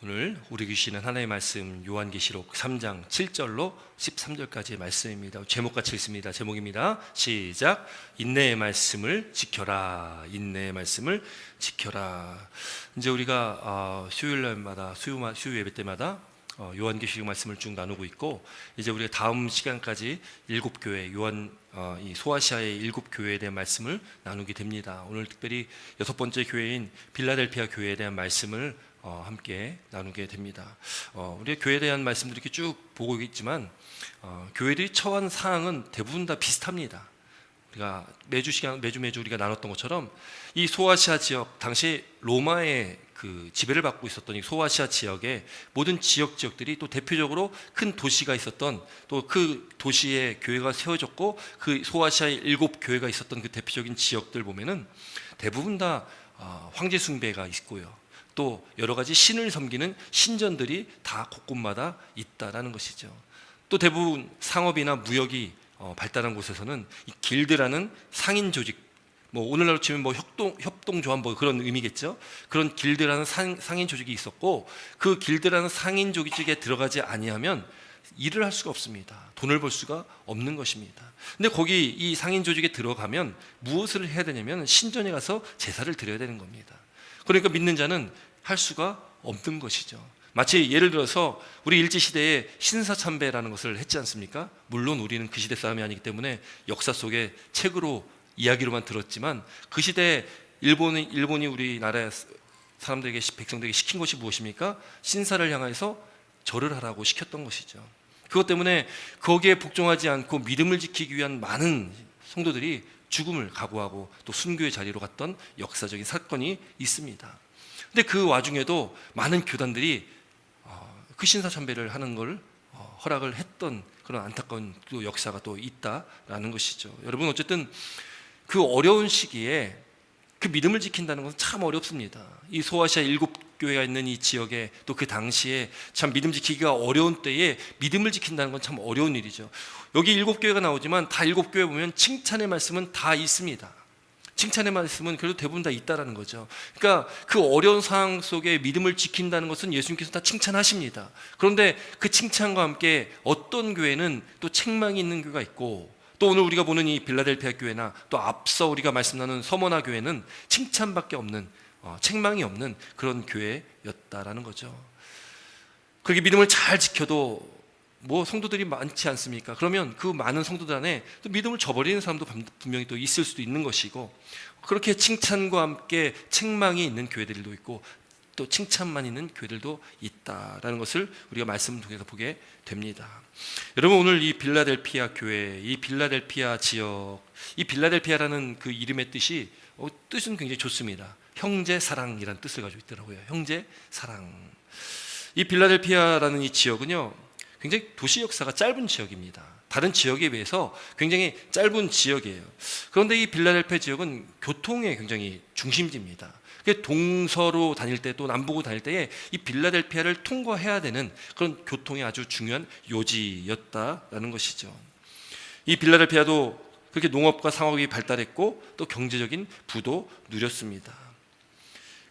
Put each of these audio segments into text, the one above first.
오늘 우리 주시는 하나님의 말씀 요한계시록 3장 7절로 13절까지의 말씀입니다. 제목같이 읽습니다. 제목입니다. 시작. 인내의 말씀을 지켜라. 인내의 말씀을 지켜라. 이제 우리가 수요일날마다 수요 예배 때마다 요한계시록 말씀을 쭉 나누고 있고, 이제 우리가 다음 시간까지 7교회 이 소아시아의 7교회에 대한 말씀을 나누게 됩니다. 오늘 특별히 6번째 교회인 빌라델피아 교회에 대한 말씀을 함께 나누게 됩니다. 우리 교회에 대한 말씀들을 이렇게 쭉 보고 있지만 교회들이 처한 사항은 대부분 다 비슷합니다. 우리가 매주 우리가 나눴던 것처럼 이 소아시아 지역, 당시 로마의 그 지배를 받고 있었던 이 소아시아 지역의 모든 지역들이 또 대표적으로 큰 도시가 있었던, 또 그 도시에 교회가 세워졌고 그 소아시아에 7교회가 있었던 그 대표적인 지역들 보면은 대부분 다 황제 숭배가 있고요, 또 여러 가지 신을 섬기는 신전들이 다 곳곳마다 있다라는 것이죠. 또 대부분 상업이나 무역이 발달한 곳에서는 이 길드라는 상인 조직, 오늘날로 치면 협동조합 그런 의미겠죠. 그런 길드라는 상인 조직이 있었고, 그 길드라는 상인 조직에 들어가지 아니하면 일을 할 수가 없습니다. 돈을 벌 수가 없는 것입니다. 근데 거기 이 상인 조직에 들어가면 무엇을 해야 되냐면 신전에 가서 제사를 드려야 되는 겁니다. 그러니까 믿는 자는 할 수가 없는 것이죠. 마치 예를 들어서 우리 일제시대에 신사참배라는 것을 했지 않습니까? 물론 우리는 그 시대 사람이 아니기 때문에 역사 속에 책으로 이야기로만 들었지만, 그 시대에 일본이 우리나라 사람들에게, 백성들에게 시킨 것이 무엇입니까? 신사를 향해서 절을 하라고 시켰던 것이죠. 그것 때문에 거기에 복종하지 않고 믿음을 지키기 위한 많은 성도들이 죽음을 각오하고 또 순교의 자리로 갔던 역사적인 사건이 있습니다. 근데 그 와중에도 많은 교단들이 그 신사참배를 하는 걸 허락을 했던 그런 안타까운 또 역사가 또 있다라는 것이죠. 여러분, 어쨌든 그 어려운 시기에 그 믿음을 지킨다는 것은 참 어렵습니다. 이 소아시아 7교회가 있는 이 지역에, 또 그 당시에 참 믿음 지키기가 어려운 때에 믿음을 지킨다는 건 참 어려운 일이죠. 여기 7교회가 나오지만 다 7교회 보면 칭찬의 말씀은 다 있습니다. 칭찬의 말씀은 그래도 대부분 다 있다라는 거죠. 그러니까 그 어려운 상황 속에 믿음을 지킨다는 것은 예수님께서 다 칭찬하십니다. 그런데 그 칭찬과 함께 어떤 교회는 또 책망이 있는 교회가 있고, 또 오늘 우리가 보는 이 빌라델피아 교회나 또 앞서 우리가 말씀 나눈 서머나 교회는 칭찬밖에 없는, 책망이 없는 그런 교회였다라는 거죠. 그렇게 믿음을 잘 지켜도 성도들이 많지 않습니까? 그러면 그 많은 성도들 안에 또 믿음을 저버리는 사람도 분명히 또 있을 수도 있는 것이고, 그렇게 칭찬과 함께 책망이 있는 교회들도 있고 또 칭찬만 있는 교회들도 있다라는 것을 우리가 말씀을 통해서 보게 됩니다. 여러분, 오늘 이 빌라델피아 교회, 이 빌라델피아 지역, 이 빌라델피아라는 그 이름의 뜻은 굉장히 좋습니다. 형제 사랑이라는 뜻을 가지고 있더라고요. 형제 사랑. 이 빌라델피아라는 이 지역은요, 굉장히 도시 역사가 짧은 지역입니다. 다른 지역에 비해서 굉장히 짧은 지역이에요. 그런데 이 빌라델피아 지역은 교통의 굉장히 중심지입니다. 동서로 다닐 때, 또 남북으로 다닐 때에 이 빌라델피아를 통과해야 되는 그런 교통의 아주 중요한 요지였다라는 것이죠. 이 빌라델피아도 그렇게 농업과 상업이 발달했고 또 경제적인 부도 누렸습니다.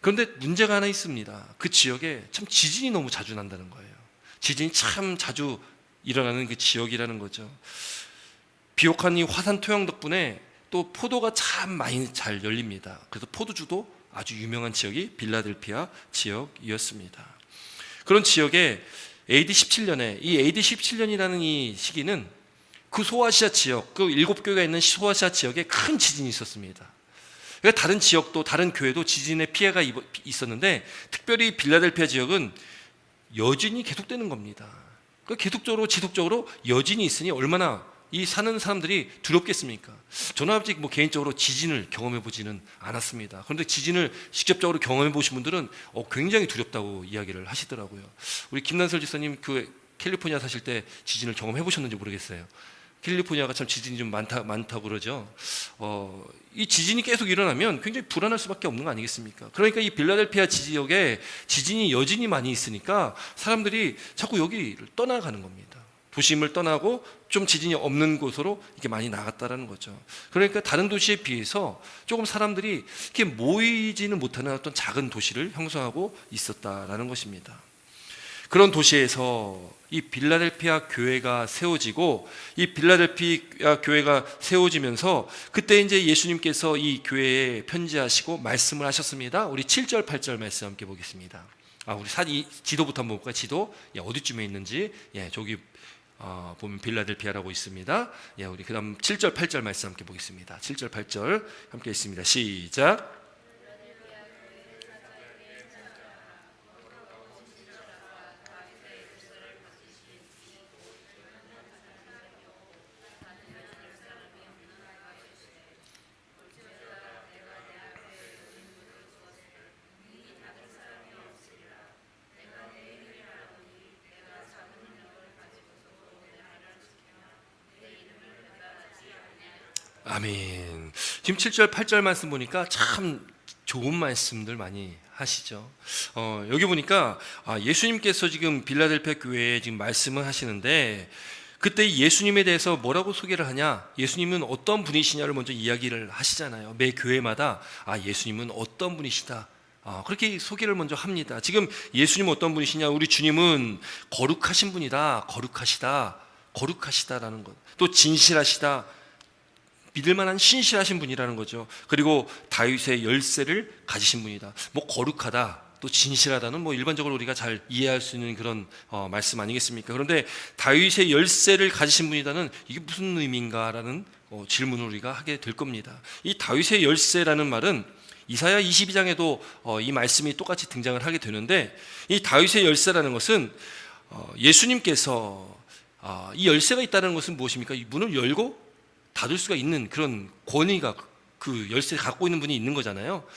그런데 문제가 하나 있습니다. 그 지역에 참 지진이 너무 자주 난다는 거예요. 지진이 참 자주 일어나는 그 지역이라는 거죠. 비옥한 이 화산 토양 덕분에 또 포도가 참 많이 잘 열립니다. 그래서 포도주도 아주 유명한 지역이 빌라델피아 지역이었습니다. 그런 지역에 AD 17년에, 이 AD 17년이라는 이 시기는 그 소아시아 지역, 그 7교회가 있는 소아시아 지역에 큰 지진이 있었습니다. 그러니까 다른 지역도, 다른 교회도 지진의 피해가 있었는데, 특별히 빌라델피아 지역은 여진이 계속되는 겁니다. 그러니까 계속적으로 지속적으로 여진이 있으니 얼마나 이 사는 사람들이 두렵겠습니까? 저는 아직 개인적으로 지진을 경험해 보지는 않았습니다. 그런데 지진을 직접적으로 경험해 보신 분들은 굉장히 두렵다고 이야기를 하시더라고요. 우리 김난설 지사님 그 캘리포니아 사실 때 지진을 경험해 보셨는지 모르겠어요. 캘리포니아가 참 지진이 좀 많다고 그러죠. 이 지진이 계속 일어나면 굉장히 불안할 수밖에 없는 거 아니겠습니까? 그러니까 이 빌라델피아 지역에 지진이 여진이 많이 있으니까 사람들이 자꾸 여기를 떠나가는 겁니다. 도심을 떠나고 좀 지진이 없는 곳으로 이렇게 많이 나갔다라는 거죠. 그러니까 다른 도시에 비해서 조금 사람들이 이렇게 모이지는 못하는 어떤 작은 도시를 형성하고 있었다라는 것입니다. 그런 도시에서 이 빌라델피아 교회가 세워지고, 이 빌라델피아 교회가 세워지면서 그때 이제 예수님께서 이 교회에 편지하시고 말씀을 하셨습니다. 우리 7절 8절 말씀 함께 보겠습니다. 우리 이 지도부터 한번 볼까요? 지도 어디쯤에 있는지. 저기 보면 빌라델피아라고 있습니다. 우리 그다음 7절 8절 말씀 함께 보겠습니다. 7절 8절 함께 있습니다. 시작. 아멘. 지금 7절 8절 말씀 보니까 참 좋은 말씀들 많이 하시죠. 여기 보니까 예수님께서 지금 빌라델피아 교회에 지금 말씀을 하시는데, 그때 예수님에 대해서 뭐라고 소개를 하냐, 예수님은 어떤 분이시냐를 먼저 이야기를 하시잖아요. 매 교회마다 예수님은 어떤 분이시다, 그렇게 소개를 먼저 합니다. 지금 예수님은 어떤 분이시냐, 우리 주님은 거룩하신 분이다, 거룩하시다라는 것, 또 진실하시다, 믿을 만한 신실하신 분이라는 거죠. 그리고 다윗의 열쇠를 가지신 분이다. 거룩하다, 또 진실하다는 일반적으로 우리가 잘 이해할 수 있는 그런 말씀 아니겠습니까? 그런데 다윗의 열쇠를 가지신 분이다는 이게 무슨 의미인가라는 질문을 우리가 하게 될 겁니다. 이 다윗의 열쇠라는 말은 이사야 22장에도 이 말씀이 똑같이 등장을 하게 되는데, 이 다윗의 열쇠라는 것은 예수님께서 이 열쇠가 있다는 것은 무엇입니까? 이 문을 열고 닫을 수가 있는 그런 권위가, 그 열쇠를 갖고 있는 분이 있는 거잖아요.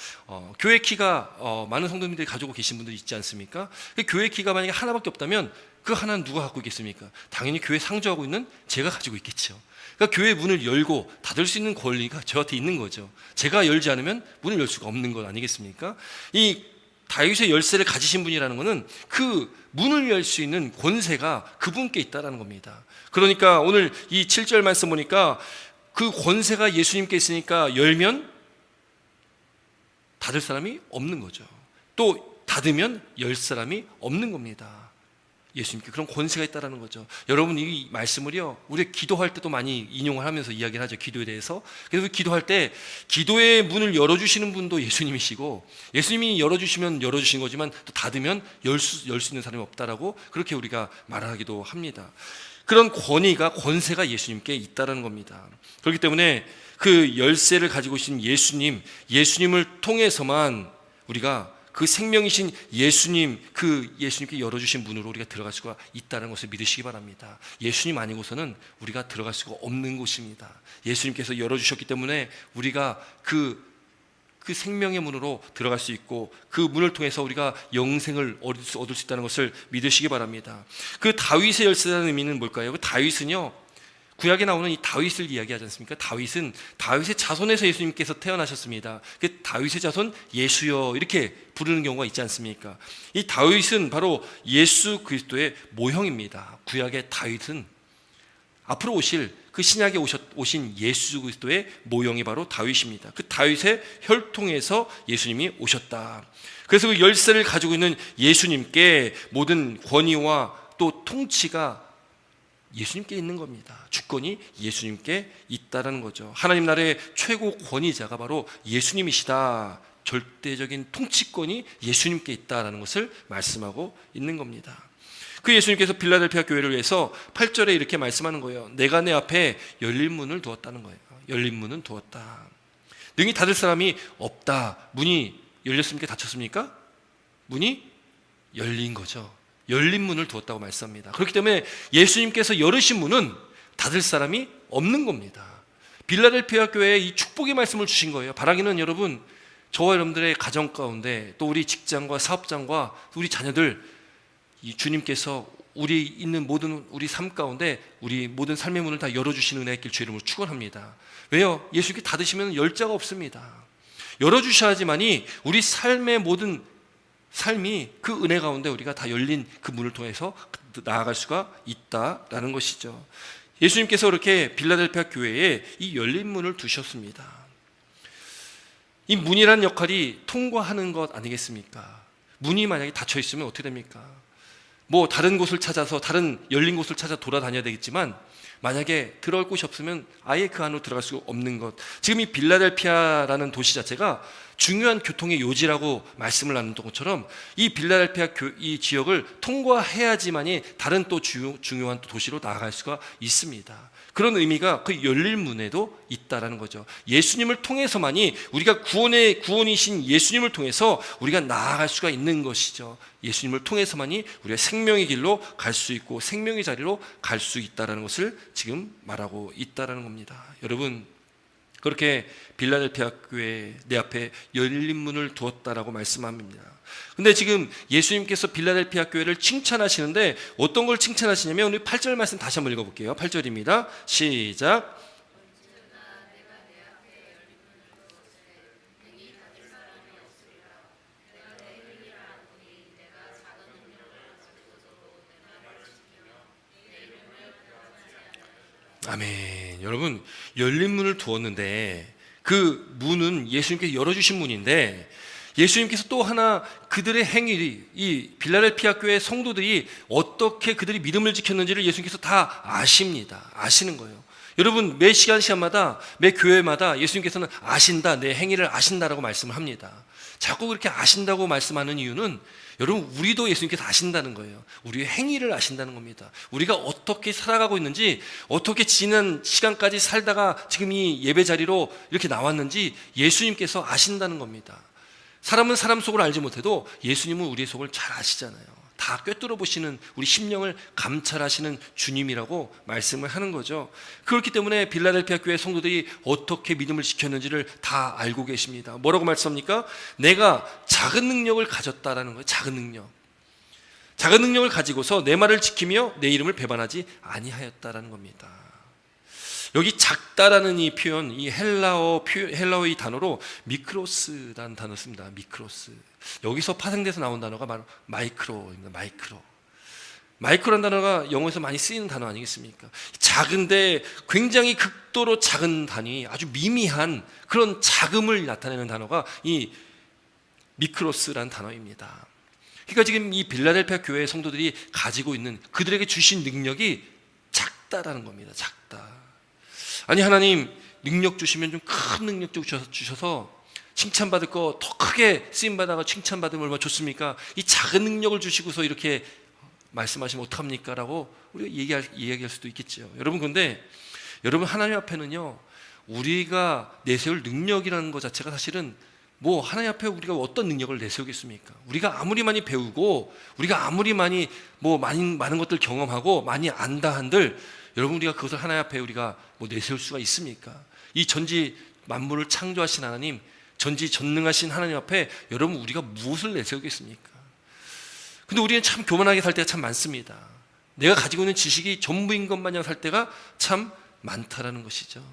교회 키가 많은 성도님들이 가지고 계신 분들이 있지 않습니까? 그 교회 키가 만약에 하나밖에 없다면 그 하나는 누가 갖고 있겠습니까? 당연히 교회 상주하고 있는 제가 가지고 있겠죠. 그러니까 교회 문을 열고 닫을 수 있는 권리가 저한테 있는 거죠. 제가 열지 않으면 문을 열 수가 없는 것 아니겠습니까? 이 다윗의 열쇠를 가지신 분이라는 것은 그 문을 열 수 있는 권세가 그분께 있다는 겁니다. 그러니까 오늘 이 7절 말씀 보니까 그 권세가 예수님께 있으니까 열면 닫을 사람이 없는 거죠. 또 닫으면 열 사람이 없는 겁니다. 예수님께 그런 권세가 있다는 거죠. 여러분, 이 말씀을요, 우리 기도할 때도 많이 인용을 하면서 이야기를 하죠. 기도에 대해서. 그래서 기도할 때 기도의 문을 열어주시는 분도 예수님이시고, 예수님이 열어주시면 열어주신 거지만 또 닫으면 열 수 있는 사람이 없다라고 그렇게 우리가 말하기도 합니다. 그런 권세가 예수님께 있다는 겁니다. 그렇기 때문에 그 열쇠를 가지고 계신 예수님을 통해서만 우리가 그 생명이신 예수님께 열어주신 문으로 우리가 들어갈 수가 있다는 것을 믿으시기 바랍니다. 예수님 아니고서는 우리가 들어갈 수가 없는 곳입니다. 예수님께서 열어주셨기 때문에 우리가 그 생명의 문으로 들어갈 수 있고, 그 문을 통해서 우리가 영생을 얻을 수 있다는 것을 믿으시기 바랍니다. 그 다윗의 열쇠라는 의미는 뭘까요? 그 다윗은요, 구약에 나오는 이 다윗을 이야기하지 않습니까? 다윗은 다윗의 자손에서 예수님께서 태어나셨습니다. 그 다윗의 자손 예수여 이렇게 부르는 경우가 있지 않습니까? 이 다윗은 바로 예수 그리스도의 모형입니다. 구약의 다윗은 앞으로 오실 그 신약에 오신 예수 그리스도의 모형이 바로 다윗입니다. 그 다윗의 혈통에서 예수님이 오셨다. 그래서 그 열쇠를 가지고 있는 예수님께 모든 권위와 또 통치가 예수님께 있는 겁니다. 주권이 예수님께 있다는 거죠. 하나님 나라의 최고 권위자가 바로 예수님이시다. 절대적인 통치권이 예수님께 있다는 것을 말씀하고 있는 겁니다. 그 예수님께서 빌라델피아 교회를 위해서 8절에 이렇게 말씀하는 거예요. 내가 내 앞에 열린 문을 두었다는 거예요. 열린 문은 두었다. 능히 닫을 사람이 없다. 문이 열렸습니까? 닫혔습니까? 문이 열린 거죠. 열린 문을 두었다고 말씀합니다. 그렇기 때문에 예수님께서 열으신 문은 닫을 사람이 없는 겁니다. 빌라델피아 교회에 이 축복의 말씀을 주신 거예요. 바라기는 여러분, 저와 여러분들의 가정 가운데, 또 우리 직장과 사업장과 우리 자녀들, 이 주님께서 우리 있는 모든 우리 삶 가운데 우리 모든 삶의 문을 다 열어주시는 은혜의 길 주의 이름으로 축원합니다. 왜요? 예수님께 닫으시면 열 자가 없습니다. 열어주셔야지만이 우리 삶의 모든 삶이 그 은혜 가운데 우리가 다 열린 그 문을 통해서 나아갈 수가 있다라는 것이죠. 예수님께서 그렇게 빌라델피아 교회에 이 열린 문을 두셨습니다. 이 문이라는 역할이 통과하는 것 아니겠습니까? 문이 만약에 닫혀 있으면 어떻게 됩니까? 뭐 다른 곳을 찾아서 다른 열린 곳을 찾아 돌아다녀야 되겠지만 만약에 들어갈 곳이 없으면 아예 그 안으로 들어갈 수 없는 것. 지금 이 빌라델피아라는 도시 자체가 중요한 교통의 요지라고 말씀을 나눈 것처럼 이 빌라델피아 이 지역을 통과해야지만이 다른 또 중요한 또 도시로 나아갈 수가 있습니다. 그런 의미가 그 열릴 문에도 있다라는 거죠. 예수님을 통해서만이 우리가 구원이신 예수님을 통해서 우리가 나아갈 수가 있는 것이죠. 예수님을 통해서만이 우리가 생명의 길로 갈 수 있고 생명의 자리로 갈 수 있다라는 것을 지금 말하고 있다라는 겁니다. 여러분, 그렇게 빌라델피아 교회에 내 앞에 열린 문을 두었다라고 말씀합니다. 근데 지금 예수님께서 빌라델피아 교회를 칭찬하시는데 어떤 걸 칭찬하시냐면 오늘 8절 말씀 다시 한번 읽어볼게요. 8절입니다. 시작. 아멘. 여러분, 열린 문을 두었는데 그 문은 예수님께서 열어주신 문인데 예수님께서 또 하나 그들의 행위, 이 빌라델피아 교회 성도들이 어떻게 그들이 믿음을 지켰는지를 예수님께서 다 아십니다. 아시는 거예요. 여러분, 매 시간마다 매 교회마다 예수님께서는 아신다, 내 행위를 아신다라고 말씀을 합니다. 자꾸 그렇게 아신다고 말씀하는 이유는 여러분, 우리도 예수님께서 아신다는 거예요. 우리의 행위를 아신다는 겁니다. 우리가 어떻게 살아가고 있는지, 어떻게 지난 시간까지 살다가 지금 이 예배 자리로 이렇게 나왔는지 예수님께서 아신다는 겁니다. 사람은 사람 속을 알지 못해도 예수님은 우리의 속을 잘 아시잖아요. 다 꿰뚫어 보시는, 우리 심령을 감찰하시는 주님이라고 말씀을 하는 거죠. 그렇기 때문에 빌라델피아 교회 성도들이 어떻게 믿음을 지켰는지를 다 알고 계십니다. 뭐라고 말씀합니까? 내가 작은 능력을 가졌다라는 거예요. 작은 능력. 작은 능력을 가지고서 내 말을 지키며 내 이름을 배반하지 아니하였다라는 겁니다. 여기 작다라는 이 표현, 이 헬라어 이 단어로 미크로스라는 단어 씁니다. 미크로스. 여기서 파생돼서 나온 단어가 바로 마이크로입니다. 마이크로라는 단어가 영어에서 많이 쓰이는 단어 아니겠습니까? 작은데 굉장히 극도로 작은 단위, 아주 미미한 그런 작음을 나타내는 단어가 이 미크로스라는 단어입니다. 그러니까 지금 이 빌라델피아 교회 성도들이 가지고 있는 그들에게 주신 능력이 작다라는 겁니다. 작다. 아니, 하나님 능력 주시면 좀 큰 능력 주셔서 칭찬받을 거 더 크게 쓰임받아가 칭찬받으면 얼마나 좋습니까? 이 작은 능력을 주시고서 이렇게 말씀하시면 어떡합니까? 라고 우리가 이야기할 수도 있겠죠. 여러분, 근데 여러분, 하나님 앞에는요, 우리가 내세울 능력이라는 것 자체가 사실은 뭐 하나님 앞에 우리가 어떤 능력을 내세우겠습니까? 우리가 아무리 많이 배우고 우리가 아무리 많이 많은 것들 경험하고 많이 안다 한들 여러분, 우리가 그것을 하나님 앞에 우리가 내세울 수가 있습니까? 이 전지 만물을 창조하신 하나님, 전지전능하신 하나님 앞에 여러분, 우리가 무엇을 내세우겠습니까? 근데 우리는 참 교만하게 살 때가 참 많습니다. 내가 가지고 있는 지식이 전부인 것 마냥 살 때가 참 많다라는 것이죠.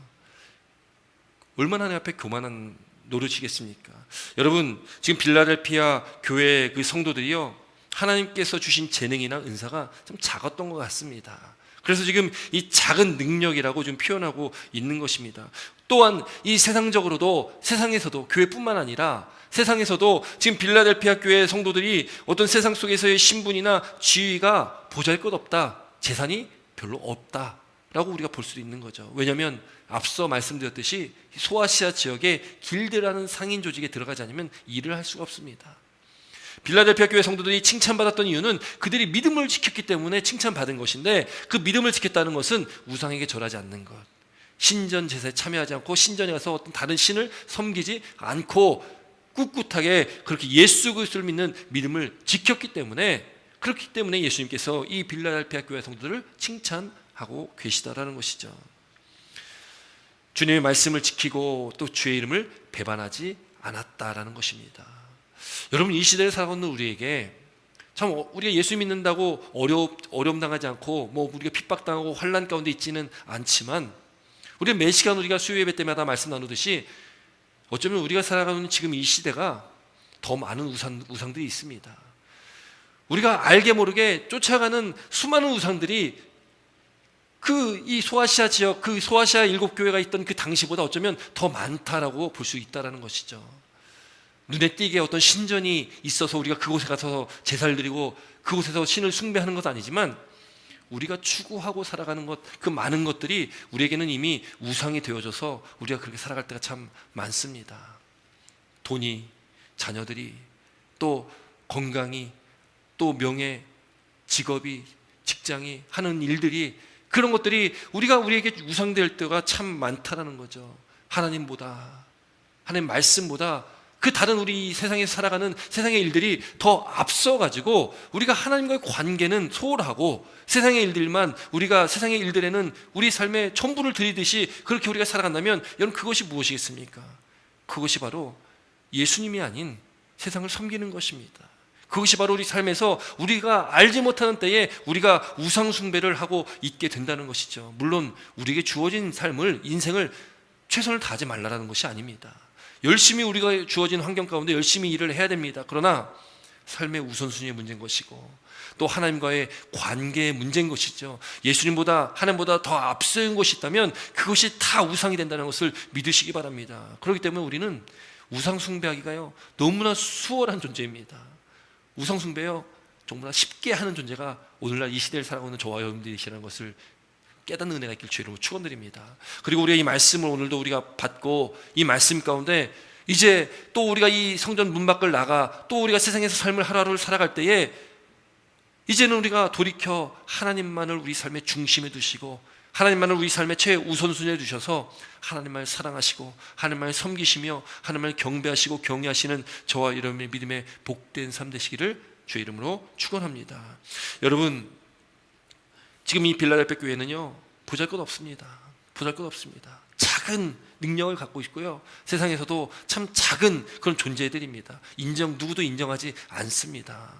얼마나 하나님 앞에 교만한 노릇이겠습니까? 여러분, 지금 빌라델피아 교회 그 성도들이요, 하나님께서 주신 재능이나 은사가 좀 작았던 것 같습니다. 그래서 지금 이 작은 능력이라고 좀 표현하고 있는 것입니다. 또한 이 세상에서도 교회뿐만 아니라 세상에서도 지금 빌라델피아 교회 성도들이 어떤 세상 속에서의 신분이나 지위가 보잘것없다, 재산이 별로 없다라고 우리가 볼 수도 있는 거죠. 왜냐하면 앞서 말씀드렸듯이 소아시아 지역의 길드라는 상인 조직에 들어가지 않으면 일을 할 수가 없습니다. 빌라델피아 교회 성도들이 칭찬받았던 이유는 그들이 믿음을 지켰기 때문에 칭찬받은 것인데, 그 믿음을 지켰다는 것은 우상에게 절하지 않는 것, 신전 제사에 참여하지 않고 신전에 가서 어떤 다른 신을 섬기지 않고 꿋꿋하게 그렇게 예수 그리스도를 믿는 믿음을 지켰기 때문에, 그렇기 때문에 예수님께서 이 빌라델피아 교회 성도들을 칭찬하고 계시다라는 것이죠. 주님의 말씀을 지키고 또 주의 이름을 배반하지 않았다라는 것입니다. 여러분, 이 시대를 살아가고 있는 우리에게 참 우리가 예수 믿는다고 어려움 당하지 않고 우리가 핍박당하고 환난 가운데 있지는 않지만, 우리가 매 시간 우리가 수요 예배 때마다 말씀 나누듯이 어쩌면 우리가 살아가는 지금 이 시대가 더 많은 우상들이 있습니다. 우리가 알게 모르게 쫓아가는 수많은 우상들이 이 소아시아 지역, 그 소아시아 7교회가 있던 그 당시보다 어쩌면 더 많다라고 볼 수 있다는 것이죠. 눈에 띄게 어떤 신전이 있어서 우리가 그곳에 가서 제사를 드리고 그곳에서 신을 숭배하는 것도 아니지만 우리가 추구하고 살아가는 것, 그 많은 것들이 우리에게는 이미 우상이 되어져서 우리가 그렇게 살아갈 때가 참 많습니다. 돈이, 자녀들이, 또 건강이, 또 명예, 직업이, 직장이, 하는 일들이, 그런 것들이 우리에게 우상될 때가 참 많다라는 거죠. 하나님보다, 하나님 말씀보다 그 다른 우리 세상에서 살아가는 세상의 일들이 더 앞서가지고 우리가 하나님과의 관계는 소홀하고 세상의 일들만, 우리가 세상의 일들에는 우리 삶에 전부를 들이듯이 그렇게 우리가 살아간다면 여러분, 그것이 무엇이겠습니까? 그것이 바로 예수님이 아닌 세상을 섬기는 것입니다. 그것이 바로 우리 삶에서 우리가 알지 못하는 때에 우리가 우상 숭배를 하고 있게 된다는 것이죠. 물론 우리에게 주어진 삶을, 인생을 최선을 다하지 말라는 것이 아닙니다. 열심히 우리가 주어진 환경 가운데 열심히 일을 해야 됩니다. 그러나 삶의 우선순위의 문제인 것이고 또 하나님과의 관계의 문제인 것이죠. 예수님보다, 하나님보다 더 앞서는 것이 있다면 그것이 다 우상이 된다는 것을 믿으시기 바랍니다. 그렇기 때문에 우리는 우상 숭배하기가요 너무나 수월한 존재입니다. 우상 숭배요 정말 쉽게 하는 존재가 오늘날 이 시대를 살아가고 있는 저와 여러분들이시라는 것을 깨닫는 은혜가 있길 주의 이름으로 축원드립니다. 그리고 우리가 이 말씀을 오늘도 우리가 받고 이 말씀 가운데 이제 또 우리가 이 성전 문 밖을 나가 또 우리가 세상에서 삶을 하루하루를 살아갈 때에 이제는 우리가 돌이켜 하나님만을 우리 삶의 중심에 두시고 하나님만을 우리 삶의 최우선순위에 두셔서 하나님만을 사랑하시고 하나님만을 섬기시며 하나님만을 경배하시고 경외하시는 저와 여러분의 믿음의 복된 삶 되시기를 주의 이름으로 축원합니다. 여러분, 지금 이 빌라델피아 교회는요 보잘것없습니다. 보잘것없습니다. 작은 능력을 갖고 있고요 세상에서도 참 작은 그런 존재들입니다. 누구도 인정하지 않습니다.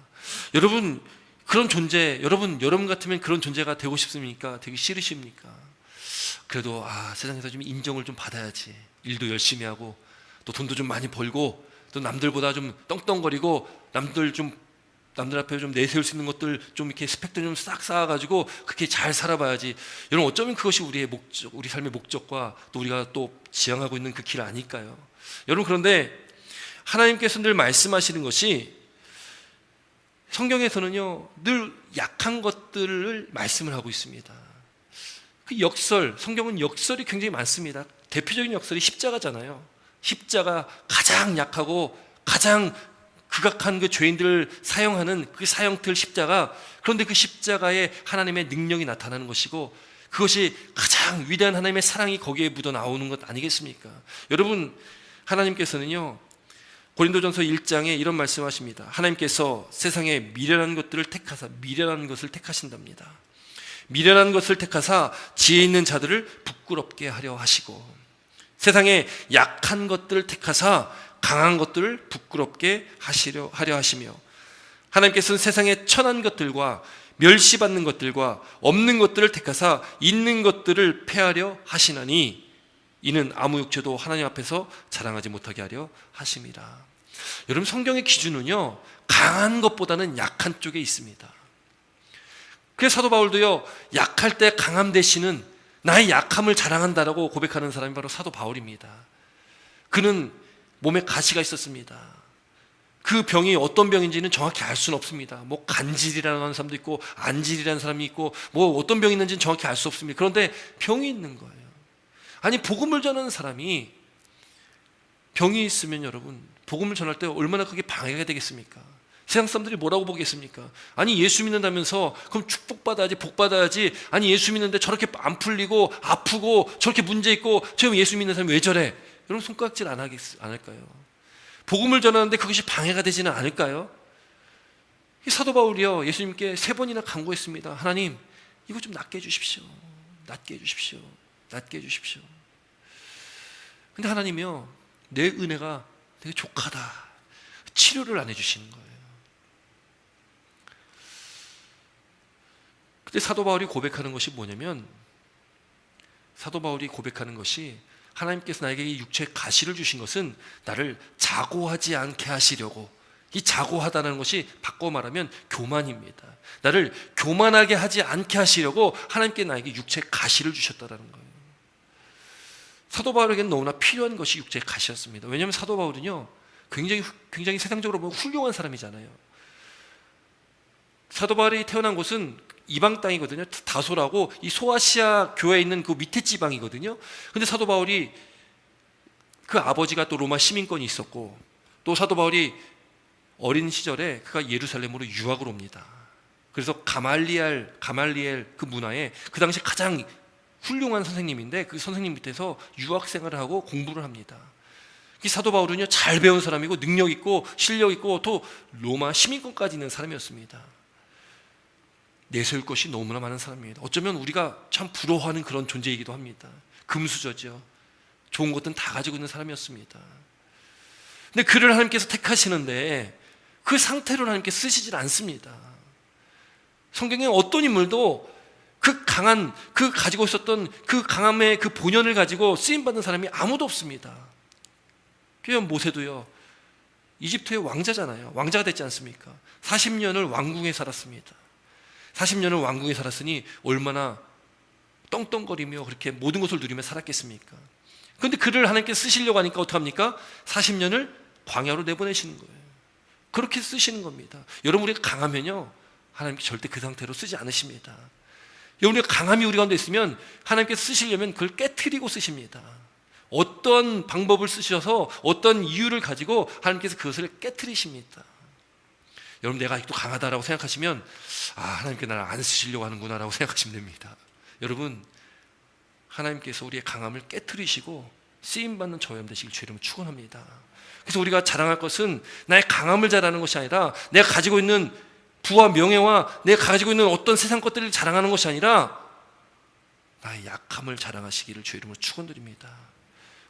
여러분, 그런 존재, 여러분 같으면 그런 존재가 되고 싶습니까? 되기 싫으십니까? 그래도 세상에서 좀 인정을 좀 받아야지, 일도 열심히 하고 또 돈도 좀 많이 벌고 또 남들보다 좀 떵떵거리고 남들 앞에 좀 내세울 수 있는 것들 좀 이렇게 스펙들 좀 싹 쌓아가지고 그렇게 잘 살아봐야지. 여러분, 어쩌면 그것이 우리의 목적, 우리 삶의 목적과 또 우리가 또 지향하고 있는 그 길 아닐까요? 여러분, 그런데 하나님께서 늘 말씀하시는 것이 성경에서는요 늘 약한 것들을 말씀을 하고 있습니다. 그 역설, 성경은 역설이 굉장히 많습니다. 대표적인 역설이 십자가잖아요. 십자가, 가장 약하고 가장 극악한 그 죄인들을 사용하는 그 사형틀 십자가, 그런데 그 십자가에 하나님의 능력이 나타나는 것이고 그것이 가장 위대한 하나님의 사랑이 거기에 묻어 나오는 것 아니겠습니까? 여러분, 하나님께서는요 고린도전서 1장에 이런 말씀하십니다. 하나님께서 세상에 미련한 것들을 택하사, 미련한 것을 택하신답니다. 미련한 것을 택하사 지혜 있는 자들을 부끄럽게 하려 하시고, 세상에 약한 것들을 택하사 강한 것들을 부끄럽게 하려 하시며, 하나님께서는 세상에 천한 것들과 멸시받는 것들과 없는 것들을 택하사 있는 것들을 폐하려 하시나니 이는 아무 육체도 하나님 앞에서 자랑하지 못하게 하려 하심이라. 여러분, 성경의 기준은요 강한 것보다는 약한 쪽에 있습니다. 그래서 사도 바울도요 약할 때 강함 대신은 나의 약함을 자랑한다라고 고백하는 사람이 바로 사도 바울입니다. 그는 몸에 가시가 있었습니다. 그 병이 어떤 병인지는 정확히 알 수는 없습니다. 뭐 간질이라는 사람도 있고 안질이라는 사람이 있고 뭐 어떤 병이 있는지는 정확히 알 수 없습니다. 그런데 병이 있는 거예요. 아니, 복음을 전하는 사람이 병이 있으면 여러분, 복음을 전할 때 얼마나 그게 방해가 되겠습니까? 세상 사람들이 뭐라고 보겠습니까? 아니, 예수 믿는다면서 그럼 축복받아야지, 복받아야지. 아니, 예수 믿는데 저렇게 안 풀리고 아프고 저렇게 문제 있고 저 예수 믿는 사람이 왜 저래? 여러분, 손가락질 안 할까요? 복음을 전하는데 그것이 방해가 되지는 않을까요? 사도 바울이요 예수님께 3번이나 간구했습니다. 하나님, 이거 좀 낫게 해주십시오. 낫게 해주십시오. 낫게 해주십시오. 근데 하나님이요 내 은혜가 되게 족하다, 치료를 안 해주시는 거예요. 근데 사도 바울이 고백하는 것이 뭐냐면, 사도 바울이 고백하는 것이 하나님께서 나에게 이 육체의 가시를 주신 것은 나를 자고하지 않게 하시려고, 이 자고하다는 것이 바꿔 말하면 교만입니다. 나를 교만하게 하지 않게 하시려고 하나님께 나에게 육체의 가시를 주셨다는 거예요. 사도 바울에게는 너무나 필요한 것이 육체의 가시였습니다. 왜냐하면 사도 바울은요 굉장히 세상적으로 보면 훌륭한 사람이잖아요. 사도 바울이 태어난 곳은 이방 땅이거든요. 다소라고 이 소아시아 교회에 있는 그 밑에 지방이거든요. 근데 사도 바울이 그 아버지가 또 로마 시민권이 있었고, 또 사도 바울이 어린 시절에 그가 예루살렘으로 유학을 옵니다. 그래서 가말리엘 그 문화에 그 당시 가장 훌륭한 선생님인데 그 선생님 밑에서 유학 생활을 하고 공부를 합니다. 이 사도 바울은요, 잘 배운 사람이고 능력 있고 실력 있고 또 로마 시민권까지 있는 사람이었습니다. 내세울 것이 너무나 많은 사람입니다. 어쩌면 우리가 참 부러워하는 그런 존재이기도 합니다. 금수저죠. 좋은 것들은 다 가지고 있는 사람이었습니다. 근데 그를 하나님께서 택하시는데 그 상태로 하나님께 쓰시질 않습니다. 성경에 어떤 인물도 그 가지고 있었던 그 강함의 그 본연을 가지고 쓰임받는 사람이 아무도 없습니다. 모세도요, 이집트의 왕자잖아요. 왕자가 됐지 않습니까? 40년을 왕궁에 살았습니다. 40년을 왕궁에 살았으니 얼마나 떵떵거리며 그렇게 모든 것을 누리며 살았겠습니까? 그런데 그를 하나님께 쓰시려고 하니까 어떡합니까? 40년을 광야로 내보내시는 거예요. 그렇게 쓰시는 겁니다. 여러분, 우리가 강하면요, 하나님께 절대 그 상태로 쓰지 않으십니다. 여러분, 우리가 강함이 우리 가운데 있으면 하나님께 쓰시려면 그걸 깨트리고 쓰십니다. 어떤 방법을 쓰셔서 어떤 이유를 가지고 하나님께서 그것을 깨트리십니다. 여러분, 내가 아직도 강하다라고 생각하시면 하나님께 나를 안 쓰시려고 하는구나 라고 생각하시면 됩니다. 여러분, 하나님께서 우리의 강함을 깨트리시고 쓰임받는 저와 여러분 되시길 주의 이름으로 축원합니다. 그래서 우리가 자랑할 것은 나의 강함을 자랑하는 것이 아니라 내가 가지고 있는 부와 명예와 내가 가지고 있는 어떤 세상 것들을 자랑하는 것이 아니라 나의 약함을 자랑하시기를 주의 이름으로 축원드립니다.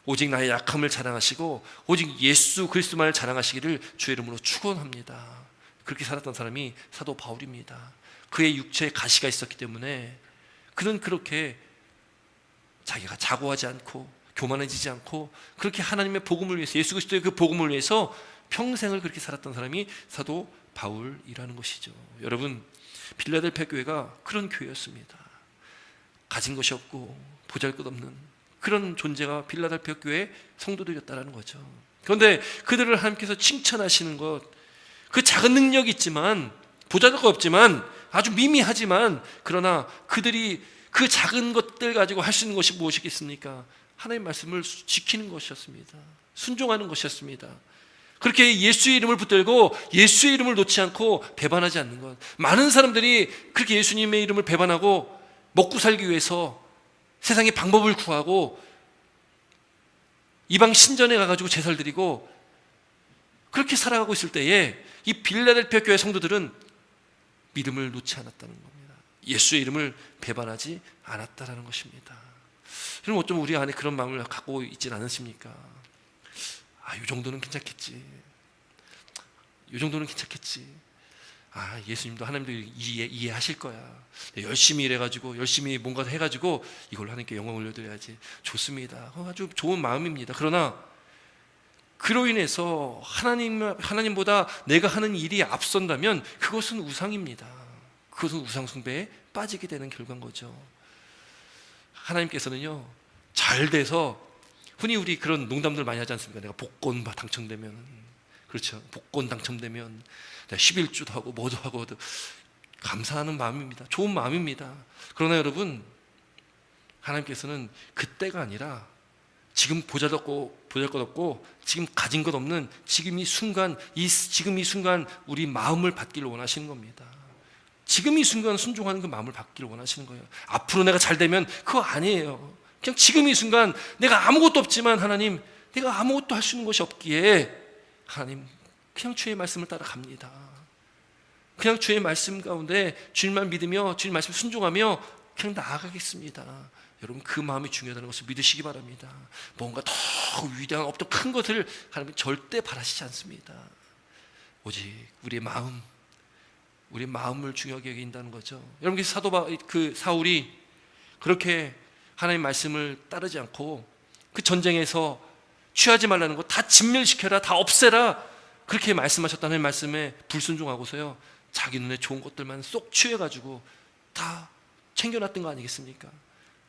오직 나의 약함을 자랑하시고 오직 예수 그리스도만을 자랑하시기를 주의 이름으로 축원합니다. 그렇게 살았던 사람이 사도 바울입니다. 그의 육체에 가시가 있었기 때문에 그는 그렇게 자기가 자고하지 않고 교만해지지 않고 그렇게 하나님의 복음을 위해서, 예수 그리스도의 그 복음을 위해서 평생을 그렇게 살았던 사람이 사도 바울이라는 것이죠. 여러분, 빌라델피아 교회가 그런 교회였습니다. 가진 것이 없고 보잘것없는 그런 존재가 빌라델피아 교회의 성도들이었다는 거죠. 그런데 그들을 하나님께서 칭찬하시는 것, 그 작은 능력이 있지만, 보잘것 없지만, 아주 미미하지만, 그러나 그들이 그 작은 것들 가지고 할 수 있는 것이 무엇이겠습니까? 하나님의 말씀을 지키는 것이었습니다. 순종하는 것이었습니다. 그렇게 예수의 이름을 붙들고 예수의 이름을 놓지 않고 배반하지 않는 것. 많은 사람들이 그렇게 예수님의 이름을 배반하고 먹고 살기 위해서 세상의 방법을 구하고 이방 신전에 가가지고 제사를 드리고 그렇게 살아가고 있을 때에 이 빌라델피아 교회 성도들은 믿음을 놓지 않았다는 겁니다. 예수의 이름을 배반하지 않았다는 것입니다. 여러분, 어쩌면 우리 안에 그런 마음을 갖고 있지는 않으십니까? 이 정도는 괜찮겠지. 이 정도는 괜찮겠지. 예수님도 하나님도 이해하실 거야. 열심히 일해가지고 열심히 뭔가 해가지고 이걸로 하나님께 영광 올려드려야지. 좋습니다. 아주 좋은 마음입니다. 그러나 그로 인해서 하나님보다 내가 하는 일이 앞선다면 그것은 우상입니다. 그것은 우상 숭배에 빠지게 되는 결과인 거죠. 하나님께서는요, 잘 돼서 흔히 우리 그런 농담들 많이 하지 않습니까? 내가 복권 당첨되면, 그렇죠? 복권 당첨되면 내가 11주도 하고 뭐도 하고 감사하는 마음입니다. 좋은 마음입니다. 그러나 여러분, 하나님께서는 그때가 아니라 지금 보잘것없고 지금 가진 것 없는 지금 이 순간 우리 마음을 받기를 원하시는 겁니다. 지금 이 순간 순종하는 그 마음을 받기를 원하시는 거예요. 앞으로 내가 잘 되면 그거 아니에요. 그냥 지금 이 순간 내가 아무것도 없지만 하나님, 내가 아무것도 할 수 있는 것이 없기에 하나님, 그냥 주의 말씀을 따라갑니다. 그냥 주의 말씀 가운데 주님만 믿으며 주님 말씀 순종하며 그냥 나아가겠습니다. 여러분, 그 마음이 중요하다는 것을 믿으시기 바랍니다. 뭔가 더 위대한 어떤 큰 것을 하나님은 절대 바라시지 않습니다. 오직 우리의 마음을 중요하게 여긴다는 거죠. 여러분, 그 사울이 그렇게 하나님 말씀을 따르지 않고 그 전쟁에서 취하지 말라는 거 다 진멸시켜라, 다 없애라, 그렇게 말씀하셨다는 말씀에 불순종하고서요, 자기 눈에 좋은 것들만 쏙 취해가지고 다 챙겨놨던 거 아니겠습니까?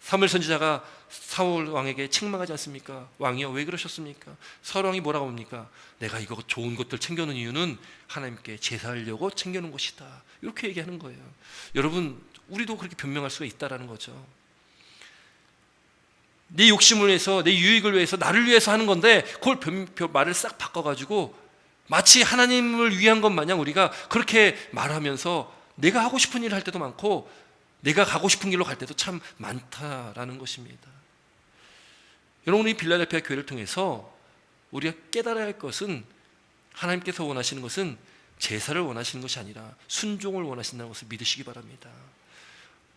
사무엘 선지자가 사울 왕에게 책망하지 않습니까? 왕이여 왜 그러셨습니까? 사울 왕이 뭐라고 합니까? 내가 이거 좋은 것들 챙겨놓은 이유는 하나님께 제사하려고 챙겨놓은 것이다. 이렇게 얘기하는 거예요. 여러분, 우리도 그렇게 변명할 수가 있다라는 거죠. 내 욕심을 위해서, 내 유익을 위해서, 나를 위해서 하는 건데 그걸 말을 싹 바꿔가지고 마치 하나님을 위한 것 마냥 우리가 그렇게 말하면서 내가 하고 싶은 일을 할 때도 많고 내가 가고 싶은 길로 갈 때도 참 많다라는 것입니다. 여러분, 이 빌라델피아 교회를 통해서 우리가 깨달아야 할 것은, 하나님께서 원하시는 것은 제사를 원하시는 것이 아니라 순종을 원하신다는 것을 믿으시기 바랍니다.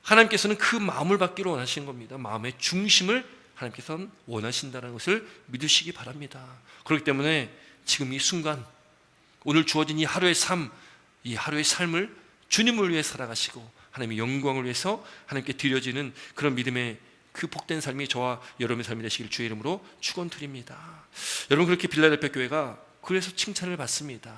하나님께서는 그 마음을 받기로 원하시는 겁니다. 마음의 중심을 하나님께서는 원하신다는 것을 믿으시기 바랍니다. 그렇기 때문에 지금 이 순간, 오늘 주어진 이 하루의 삶, 이 하루의 삶을 주님을 위해 살아가시고 하나님의 영광을 위해서 하나님께 드려지는 그런 믿음의 그 복된 삶이 저와 여러분의 삶이 되시길 주의 이름으로 축원드립니다. 여러분, 그렇게 빌라델피아 교회가 그래서 칭찬을 받습니다.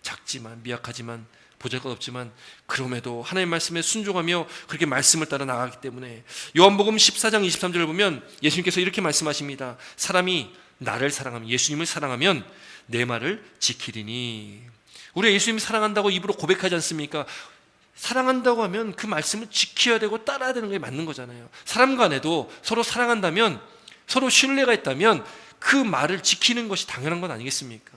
작지만, 미약하지만, 보잘것없지만 그럼에도 하나님의 말씀에 순종하며 그렇게 말씀을 따라 나가기 때문에 요한복음 14장 23절을 보면 예수님께서 이렇게 말씀하십니다. 사람이 나를 사랑하면, 예수님을 사랑하면 내 말을 지키리니. 우리가 예수님을 사랑한다고 입으로 고백하지 않습니까? 사랑한다고 하면 그 말씀을 지켜야 되고 따라야 되는 게 맞는 거잖아요. 사람 간에도 서로 사랑한다면, 서로 신뢰가 있다면 그 말을 지키는 것이 당연한 건 아니겠습니까?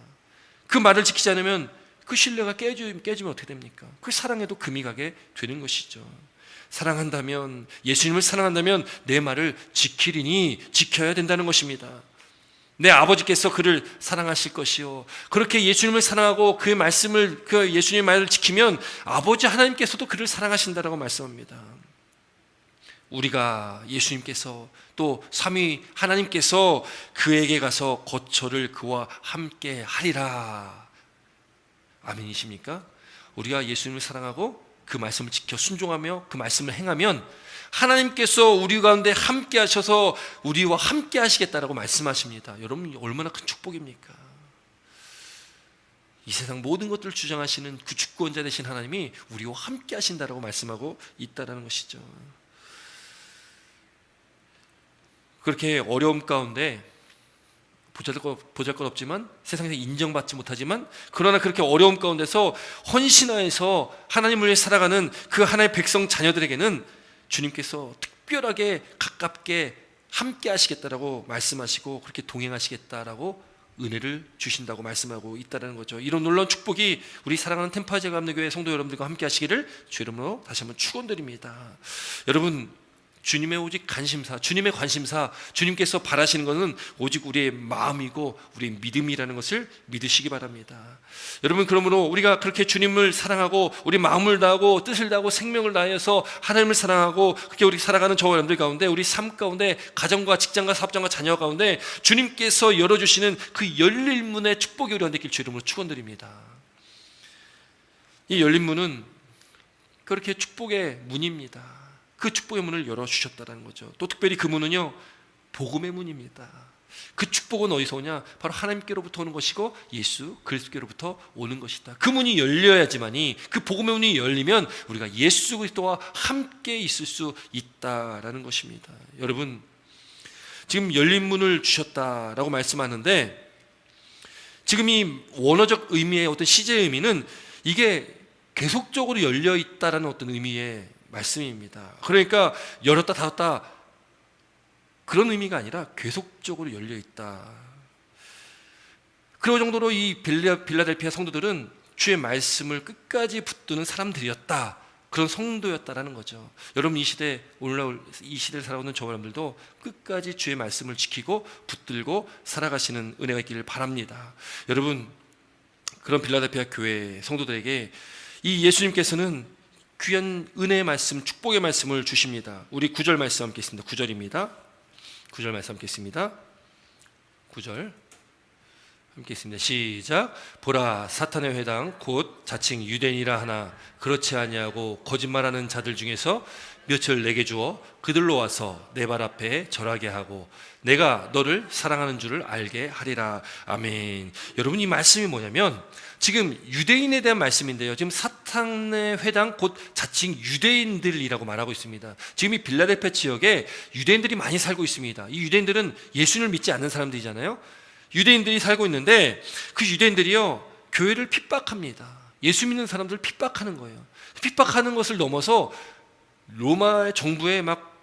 그 말을 지키지 않으면 그 신뢰가 깨지면 어떻게 됩니까? 그 사랑에도 금이 가게 되는 것이죠. 사랑한다면, 예수님을 사랑한다면 내 말을 지키리니, 지켜야 된다는 것입니다. 내 아버지께서 그를 사랑하실 것이요, 그렇게 예수님을 사랑하고 그의 말씀을, 그 예수님의 말을 지키면 아버지 하나님께서도 그를 사랑하신다라고 말씀합니다. 우리가 예수님께서 또 삼위 하나님께서 그에게 가서 거처를 그와 함께 하리라. 아멘이십니까? 우리가 예수님을 사랑하고 그 말씀을 지켜 순종하며 그 말씀을 행하면 하나님께서 우리 가운데 함께 하셔서 우리와 함께 하시겠다라고 말씀하십니다. 여러분, 얼마나 큰 축복입니까? 이 세상 모든 것들을 주장하시는 그 주권자 되신 하나님이 우리와 함께 하신다라고 말씀하고 있다라는 것이죠. 그렇게 어려움 가운데 보잘것 없지만, 세상에서 인정받지 못하지만, 그러나 그렇게 어려움 가운데서 헌신하여서 하나님을 위해 살아가는 그 하나의 백성 자녀들에게는 주님께서 특별하게 가깝게 함께 하시겠다라고 말씀하시고 그렇게 동행하시겠다라고 은혜를 주신다고 말씀하고 있다는 거죠. 이런 놀라운 축복이 우리 사랑하는 템파제 감리교회 성도 여러분들과 함께 하시기를 주 이름으로 다시 한번 축원드립니다. 여러분, 주님의 오직 관심사, 주님의 관심사, 주님께서 바라시는 것은 오직 우리의 마음이고 우리의 믿음이라는 것을 믿으시기 바랍니다. 여러분, 그러므로 우리가 그렇게 주님을 사랑하고 우리 마음을 다하고 뜻을 다하고 생명을 다해서 하나님을 사랑하고 그렇게 우리 살아가는 저와 여러분들 가운데, 우리 삶 가운데, 가정과 직장과 사업장과 자녀 가운데 주님께서 열어주시는 그 열린 문의 축복이 우리가 되길 주 이름으로 축원드립니다. 이 열린 문은 그렇게 축복의 문입니다. 그 축복의 문을 열어주셨다는 거죠. 또 특별히 그 문은요, 복음의 문입니다. 그 축복은 어디서 오냐? 바로 하나님께로부터 오는 것이고 예수 그리스도께로부터 오는 것이다. 그 문이 열려야지만이, 그 복음의 문이 열리면 우리가 예수 그리스도와 함께 있을 수 있다라는 것입니다. 여러분, 지금 열린 문을 주셨다라고 말씀하는데, 지금 이 원어적 의미의 어떤 시제 의미는 이게 계속적으로 열려 있다라는 어떤 의미의 말씀입니다. 그러니까 열었다 닫았다 그런 의미가 아니라 계속적으로 열려 있다. 그 정도로 이 빌라델피아 성도들은 주의 말씀을 끝까지 붙드는 사람들이었다, 그런 성도였다라는 거죠. 여러분, 이 시대에 살아오는 저와 여러분들도 끝까지 주의 말씀을 지키고 붙들고 살아가시는 은혜가 있기를 바랍니다. 여러분, 그런 빌라델피아 교회 성도들에게 이 예수님께서는 귀한 은혜의 말씀, 축복의 말씀을 주십니다. 우리 9절 말씀 함께 있습니다. 9절입니다. 9절 말씀 함께 있습니다. 9절 함께 있습니다. 시작. 보라, 사탄의 회당 곧 자칭 유대인이라 하나 그렇지 아니하고 거짓말하는 자들 중에서 몇을 내게 주어 그들로 와서 내 발 앞에 절하게 하고 내가 너를 사랑하는 줄을 알게 하리라. 아멘. 여러분, 이 말씀이 뭐냐면 지금 유대인에 대한 말씀인데요, 지금 사탄의 회당 곧 자칭 유대인들이라고 말하고 있습니다. 지금 이 빌라델피아 지역에 유대인들이 많이 살고 있습니다. 이 유대인들은 예수를 믿지 않는 사람들이잖아요. 유대인들이 살고 있는데 그 유대인들이요, 교회를 핍박합니다. 예수 믿는 사람들을 핍박하는 거예요. 핍박하는 것을 넘어서 로마 정부에 막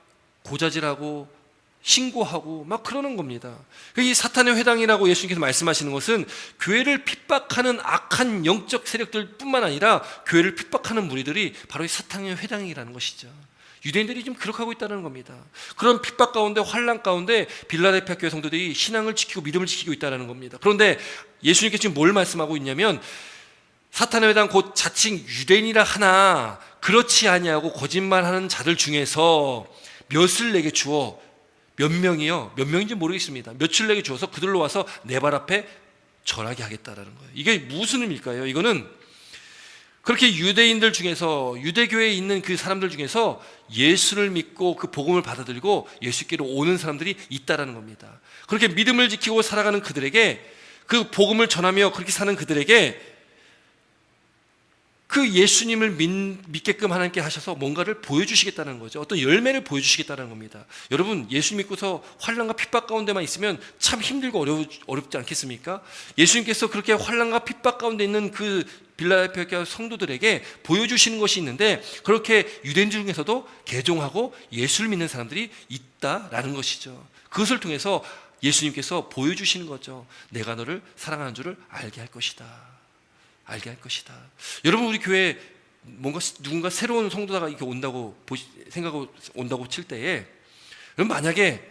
고자질하고 신고하고 막 그러는 겁니다. 이 사탄의 회당이라고 예수님께서 말씀하시는 것은 교회를 핍박하는 악한 영적 세력들 뿐만 아니라 교회를 핍박하는 무리들이 바로 이 사탄의 회당이라는 것이죠. 유대인들이 지금 그렇게 하고 있다는 겁니다. 그런 핍박 가운데, 환난 가운데 빌라델피아 교회 성도들이 신앙을 지키고 믿음을 지키고 있다는 겁니다. 그런데 예수님께서 지금 뭘 말씀하고 있냐면 사탄의 회당 곧 자칭 유대인이라 하나 그렇지 아니하고 거짓말하는 자들 중에서 몇을 내게 주어, 몇 명이요, 몇 명인지 모르겠습니다. 몇을 내게 주어서 그들로 와서 내 발 앞에 절하게 하겠다라는 거예요. 이게 무슨 의미일까요? 이거는 그렇게 유대인들 중에서, 유대교회에 있는 그 사람들 중에서 예수를 믿고 그 복음을 받아들이고 예수께로 오는 사람들이 있다라는 겁니다. 그렇게 믿음을 지키고 살아가는 그들에게, 그 복음을 전하며 그렇게 사는 그들에게 그 예수님을 믿게끔 하나님께 하셔서 뭔가를 보여주시겠다는 거죠. 어떤 열매를 보여주시겠다는 겁니다. 여러분, 예수 믿고서 환난과 핍박 가운데만 있으면 참 힘들고 어렵지 않겠습니까? 예수님께서 그렇게 환난과 핍박 가운데 있는 그 빌라델피아 성도들에게 보여주시는 것이 있는데, 그렇게 유대인들 중에서도 개종하고 예수를 믿는 사람들이 있다라는 것이죠. 그것을 통해서 예수님께서 보여주시는 거죠. 내가 너를 사랑하는 줄을 알게 할 것이다. 알게 할 것이다. 여러분, 우리 교회에 뭔가 누군가 새로운 성도가 이렇게 온다고 생각하고 온다고 칠 때에, 여러분, 만약에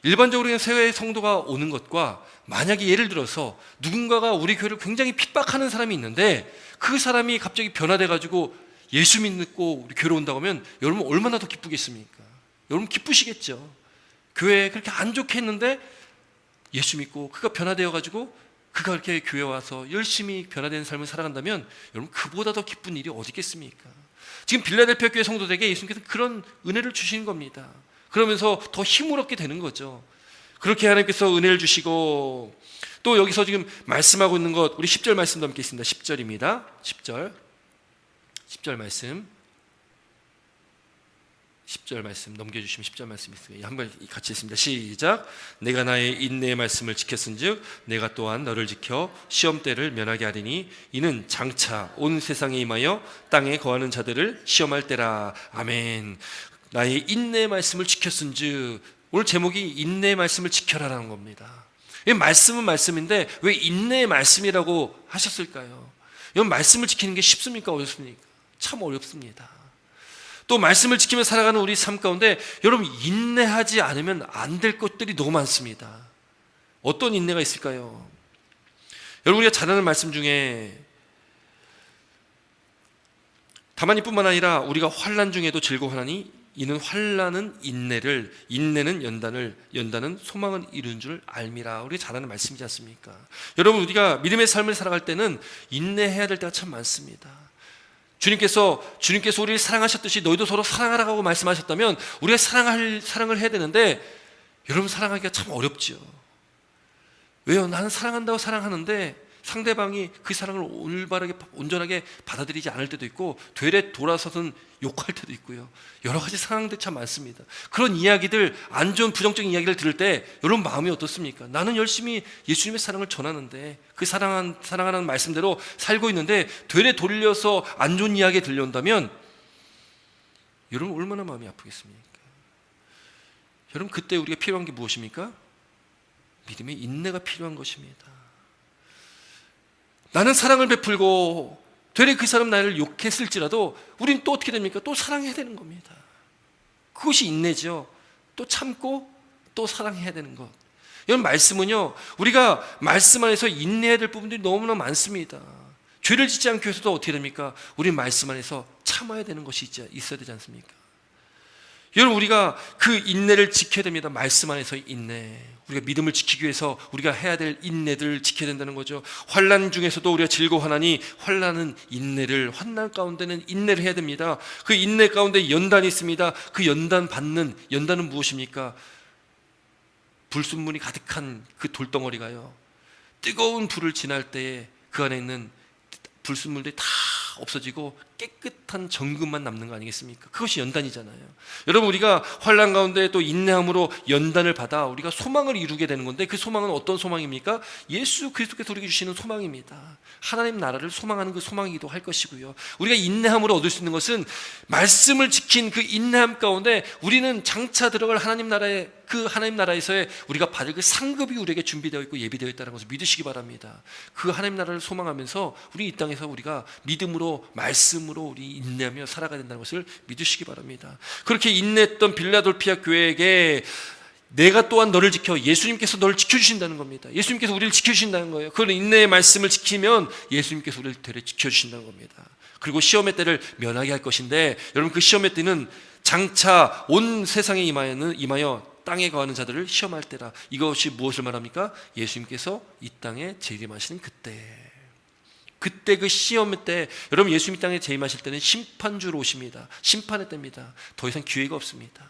일반적으로 그냥 새 성도가 오는 것과 만약에 예를 들어서 누군가가 우리 교회를 굉장히 핍박하는 사람이 있는데 그 사람이 갑자기 변화돼 가지고 예수 믿고 우리 교회로 온다고 하면 여러분 얼마나 더 기쁘겠습니까? 여러분 기쁘시겠죠. 교회에 그렇게 안 좋게 했는데 예수 믿고 그가 변화되어 가지고 그가 이렇게 교회 와서 열심히 변화된 삶을 살아간다면 여러분 그보다 더 기쁜 일이 어디 있겠습니까? 지금 빌라델피아 교회 성도들에게 예수님께서 그런 은혜를 주시는 겁니다. 그러면서 더 힘을 얻게 되는 거죠. 그렇게 하나님께서 은혜를 주시고, 또 여기서 지금 말씀하고 있는 것, 우리 10절 말씀도 함께 있습니다. 10절입니다. 10절 말씀, 10절 말씀 넘겨주시면 10절 말씀이 있습니다. 한번 같이 읽습니다. 시작. 내가 나의 인내의 말씀을 지켰은즉 내가 또한 너를 지켜 시험때를 면하게 하리니 이는 장차 온 세상에 임하여 땅에 거하는 자들을 시험할 때라. 아멘. 나의 인내의 말씀을 지켰은즉, 오늘 제목이 인내의 말씀을 지켜라라는 겁니다. 이 말씀은 말씀인데 왜 인내의 말씀이라고 하셨을까요? 이런 말씀을 지키는 게 쉽습니까? 어렵습니까? 참 어렵습니다. 또 말씀을 지키며 살아가는 우리 삶 가운데 여러분 인내하지 않으면 안 될 것들이 너무 많습니다. 어떤 인내가 있을까요? 여러분, 우리가 잘 아는 말씀 중에 다만 이뿐만 아니라 우리가 환난 중에도 즐거워하나니 이는 환난은 인내를, 인내는 연단을, 연단은 소망을 이루는 줄 알미라. 우리가 잘 아는 말씀이지 않습니까? 여러분, 우리가 믿음의 삶을 살아갈 때는 인내해야 될 때가 참 많습니다. 주님께서 우리를 사랑하셨듯이 너희도 서로 사랑하라고 말씀하셨다면 우리가 사랑을 해야 되는데, 여러분 사랑하기가 참 어렵죠. 왜요? 나는 사랑한다고 사랑하는데 상대방이 그 사랑을 올바르게 온전하게 받아들이지 않을 때도 있고 되레 돌아서선 욕할 때도 있고요. 여러 가지 상황들이 참 많습니다. 그런 이야기들, 안 좋은 부정적인 이야기를 들을 때 여러분 마음이 어떻습니까? 나는 열심히 예수님의 사랑을 전하는데 그 사랑하는 말씀대로 살고 있는데 되레 돌려서 안 좋은 이야기 들려온다면 여러분 얼마나 마음이 아프겠습니까? 여러분, 그때 우리가 필요한 게 무엇입니까? 믿음의 인내가 필요한 것입니다. 나는 사랑을 베풀고 되레 그 사람 나를 욕했을지라도 우린 또 어떻게 됩니까? 또 사랑해야 되는 겁니다. 그것이 인내죠. 또 참고 또 사랑해야 되는 것. 이런 말씀은요, 우리가 말씀 안에서 인내해야 될 부분들이 너무나 많습니다. 죄를 짓지 않기 위해서도 어떻게 됩니까? 우리 말씀 안에서 참아야 되는 것이 있어야 되지 않습니까? 여러분, 우리가 그 인내를 지켜야 됩니다. 말씀 안에서의 인내. 우리가 믿음을 지키기 위해서 우리가 해야 될 인내들을 지켜야 된다는 거죠. 환난 중에서도 우리가 즐거워하나니 환난은 인내를, 환난 가운데는 인내를 해야 됩니다. 그 인내 가운데 연단이 있습니다. 그 연단은 무엇입니까? 불순물이 가득한 그 돌덩어리가요, 뜨거운 불을 지날 때에 그 안에 있는 불순물들이 다 없어지고 깨끗한 정금만 남는 거 아니겠습니까? 그것이 연단이잖아요. 여러분, 우리가 환난 가운데 또 인내함으로 연단을 받아 우리가 소망을 이루게 되는 건데, 그 소망은 어떤 소망입니까? 예수 그리스도께서 우리에게 주시는 소망입니다. 하나님 나라를 소망하는 그 소망이기도 할 것이고요. 우리가 인내함으로 얻을 수 있는 것은 말씀을 지킨 그 인내함 가운데 우리는 장차 들어갈 하나님 나라의 그 하나님 나라에서의 우리가 받을 그 상급이 우리에게 준비되어 있고 예비되어 있다는 것을 믿으시기 바랍니다. 그 하나님 나라를 소망하면서 우리 이 땅에서 우리가 믿음으로, 말씀으로 우리 인내하며 살아가야 된다는 것을 믿으시기 바랍니다. 그렇게 인내했던 빌라델피아 교회에게 내가 또한 너를 지켜, 예수님께서 너를 지켜주신다는 겁니다. 예수님께서 우리를 지켜주신다는 거예요. 그 인내의 말씀을 지키면 예수님께서 우리를 지켜주신다는 겁니다. 그리고 시험의 때를 면하게 할 것인데, 여러분, 그 시험의 때는 장차 온 세상에 임하여 땅에 거하는 자들을 시험할 때라. 이것이 무엇을 말합니까? 예수님께서 이 땅에 재림하시는 그때 그 시험의 때, 여러분, 예수님 이 땅에 재림하실 때는 심판주로 오십니다. 심판의 때입니다. 더 이상 기회가 없습니다.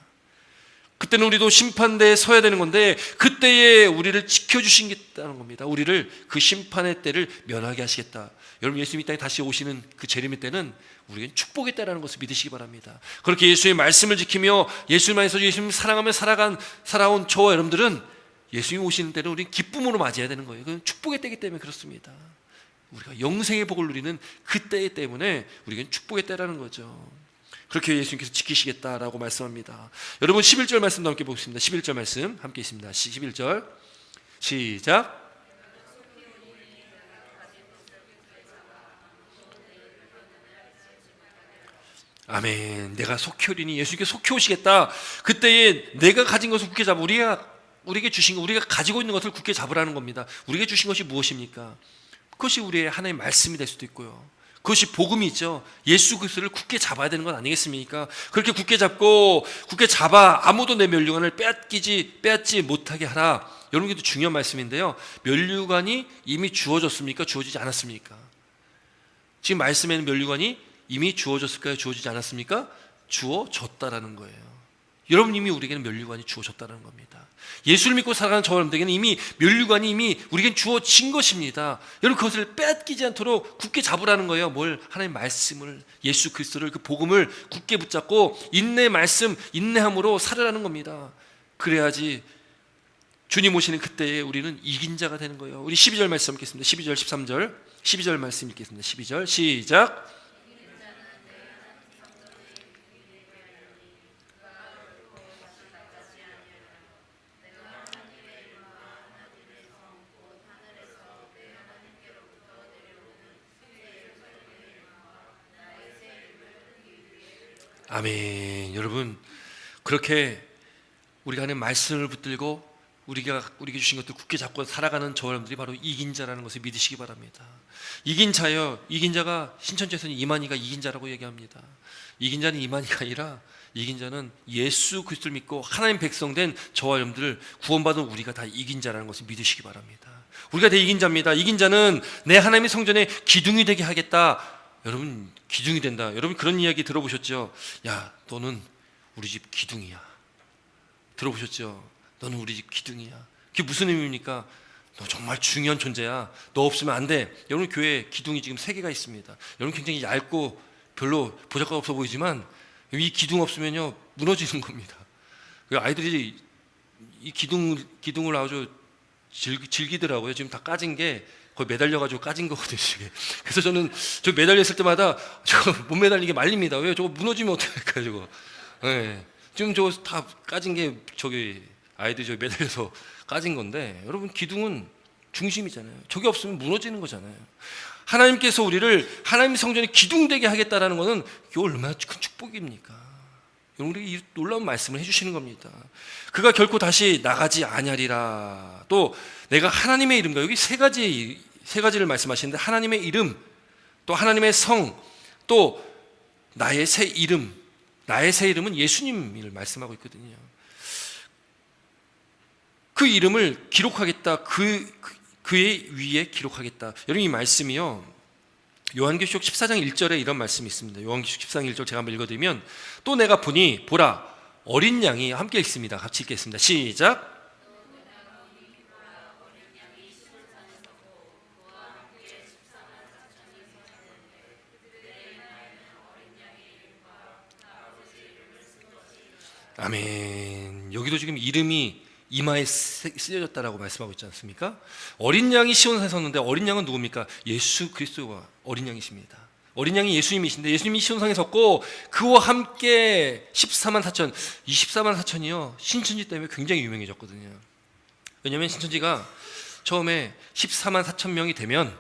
그때는 우리도 심판대에 서야 되는 건데, 그때에 우리를 지켜주시겠다는 겁니다. 우리를 그 심판의 때를 면하게 하시겠다. 여러분, 예수님 이 땅에 다시 오시는 그 재림의 때는 우리에게 축복의 때라는 것을 믿으시기 바랍니다. 그렇게 예수의 말씀을 지키며 예수님 안에서 예수님 사랑하며 살아온 저와 여러분들은 예수님 오시는 때를 우리는 기쁨으로 맞이해야 되는 거예요. 그건 축복의 때이기 때문에 그렇습니다. 우리가 영생의 복을 누리는 그 때 때문에 우리에겐 축복의 때라는 거죠. 그렇게 예수님께서 지키시겠다라고 말씀합니다. 여러분, 11절 말씀도 함께 보겠습니다. 11절 말씀 함께 있습니다. 11절 시작. 아멘. 내가 속히 오리니, 예수님께서 속히 오시겠다. 그때에 내가 가진 것을 굳게 잡아, 우리에게 주신 것, 우리가 가지고 있는 것을 굳게 잡으라는 겁니다. 우리에게 주신 것이 무엇입니까? 그것이 우리의 하나님의 말씀이 될 수도 있고요, 그것이 복음이죠. 예수 그리스도를 굳게 잡아야 되는 건 아니겠습니까? 그렇게 굳게 잡아 아무도 내 면류관을 빼앗지 못하게 하라. 여러분께도 중요한 말씀인데요, 면류관이 이미 주어졌습니까? 주어지지 않았습니까? 지금 말씀에는 면류관이 이미 주어졌을까요? 주어지지 않았습니까? 주어졌다라는 거예요. 여러분, 이미 우리에게는 면류관이 주어졌다는 겁니다. 예수를 믿고 살아가는 저 여러분들에게는 이미 면류관이 이미 우리에겐 주어진 것입니다. 여러분, 그것을 빼앗기지 않도록 굳게 잡으라는 거예요. 뭘? 하나님의 말씀을, 예수 그리스도를, 그 복음을 굳게 붙잡고 인내함으로 살으라는 겁니다. 그래야지 주님 오시는 그때에 우리는 이긴 자가 되는 거예요. 우리 12절 말씀 읽겠습니다. 12절 13절 12절 말씀 읽겠습니다. 12절 시작. 아멘. 여러분, 그렇게 우리가 하는 말씀을 붙들고 우리에게 주신 것들 굳게 잡고 살아가는 저 여러분들이 바로 이긴 자라는 것을 믿으시기 바랍니다. 이긴 자가 신천지에서는 이만희가 이긴 자라고 얘기합니다. 이긴 자는 이만희가 아니라 이긴 자는 예수 그리스도를 믿고 하나님 백성된 저와 여러분들, 구원받은 우리가 다 이긴 자라는 것을 믿으시기 바랍니다. 우리가 다 이긴 자입니다. 이긴 자는 내 하나님의 성전에 기둥이 되게 하겠다. 여러분, 기둥이 된다. 여러분, 그런 이야기 들어보셨죠? 야, 너는 우리 집 기둥이야. 들어보셨죠? 너는 우리 집 기둥이야. 그게 무슨 의미입니까? 너 정말 중요한 존재야. 너 없으면 안 돼. 여러분, 교회에 기둥이 지금 3개가 있습니다. 여러분, 굉장히 얇고 별로 보잘것 없어 보이지만 이 기둥 없으면요, 무너지는 겁니다. 아이들이 이 기둥을 아주 즐기더라고요. 지금 다 까진 게 거의 매달려가지고 까진 거거든요, 이게. 그래서 저는 저 매달렸을 때마다 저거 못 매달리게 말립니다. 왜? 저거 무너지면 어떡할까요, 저거. 네. 지금 저거 다 까진 게 저기 아이들이 저기 매달려서 까진 건데, 여러분, 기둥은 중심이잖아요. 저게 없으면 무너지는 거잖아요. 하나님께서 우리를 하나님의 성전에 기둥되게 하겠다라는 것은 이게 얼마나 큰 축복입니까? 여러분들에게 이 놀라운 말씀을 해주시는 겁니다. 그가 결코 다시 나가지 아니하리라. 또 내가 하나님의 이름과, 여기 세 가지를 말씀하시는데, 하나님의 이름, 또 하나님의 성, 또 나의 새 이름, 나의 새 이름은 예수님을 말씀하고 있거든요. 그 이름을 기록하겠다. 그의 위에 기록하겠다. 여러분, 이 말씀이요, 요한계시록 14장 1절에 이런 말씀이 있습니다. 요한계시록 14장 1절 제가 한번 읽어드리면, 또 내가 보니 보라 어린 양이, 함께 읽습니다. 같이 읽겠습니다. 시작. 아멘. 여기도 지금 이름이 이마에 쓰여졌다라고 말씀하고 있지 않습니까? 어린 양이 시온산에 섰는데, 어린 양은 누굽니까? 예수 그리스도가 어린 양이십니다. 어린 양이 예수님이신데, 예수님이 시온산에 섰고 그와 함께 14만 4천, 24만 4천이요 신천지 때문에 굉장히 유명해졌거든요. 왜냐하면 신천지가 처음에 14만 4천 명이 되면,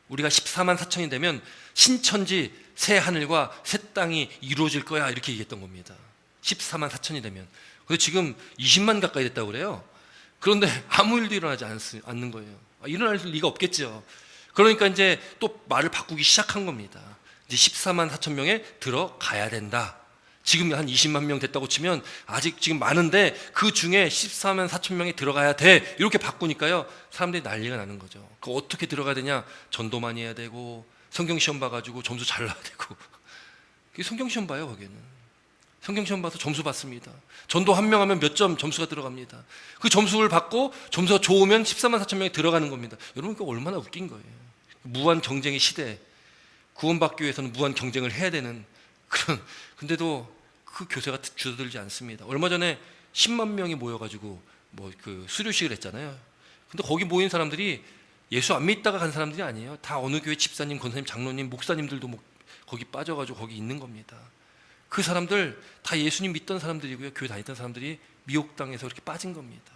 우리가 14만 4천이 되면 신천지 새 하늘과 새 땅이 이루어질 거야, 이렇게 얘기했던 겁니다. 14만 4천이 되면. 근데 지금 20만 가까이 됐다고 그래요. 그런데 아무 일도 일어나지 않는 거예요. 일어날 리가 없겠죠. 그러니까 이제 또 말을 바꾸기 시작한 겁니다. 이제 14만 4천 명에 들어가야 된다. 지금 한 20만 명 됐다고 치면 아직 지금 많은데 그 중에 14만 4천 명이 들어가야 돼. 이렇게 바꾸니까요, 사람들이 난리가 나는 거죠. 그 어떻게 들어가야 되냐? 전도 많이 해야 되고, 성경 시험 봐가지고 점수 잘 나야 되고. 그게 성경 시험 봐요, 거기는. 성경 시험 봐서 점수 받습니다. 전도 한 명 하면 몇 점 점수가 들어갑니다. 그 점수를 받고 점수가 좋으면 14만 4천 명이 들어가는 겁니다. 여러분, 그거 얼마나 웃긴 거예요. 무한 경쟁의 시대, 구원받기 위해서는 무한 경쟁을 해야 되는 그런, 근데도 그 교세가 줄어들지 않습니다. 얼마 전에 10만 명이 모여가지고 그 수료식을 했잖아요. 근데 거기 모인 사람들이 예수 안 믿다가 간 사람들이 아니에요. 다 어느 교회 집사님, 권사님, 장로님, 목사님들도 거기 빠져가지고 거기 있는 겁니다. 그 사람들 다 예수님 믿던 사람들이고요, 교회 다니던 사람들이 미혹당해서 이렇게 빠진 겁니다.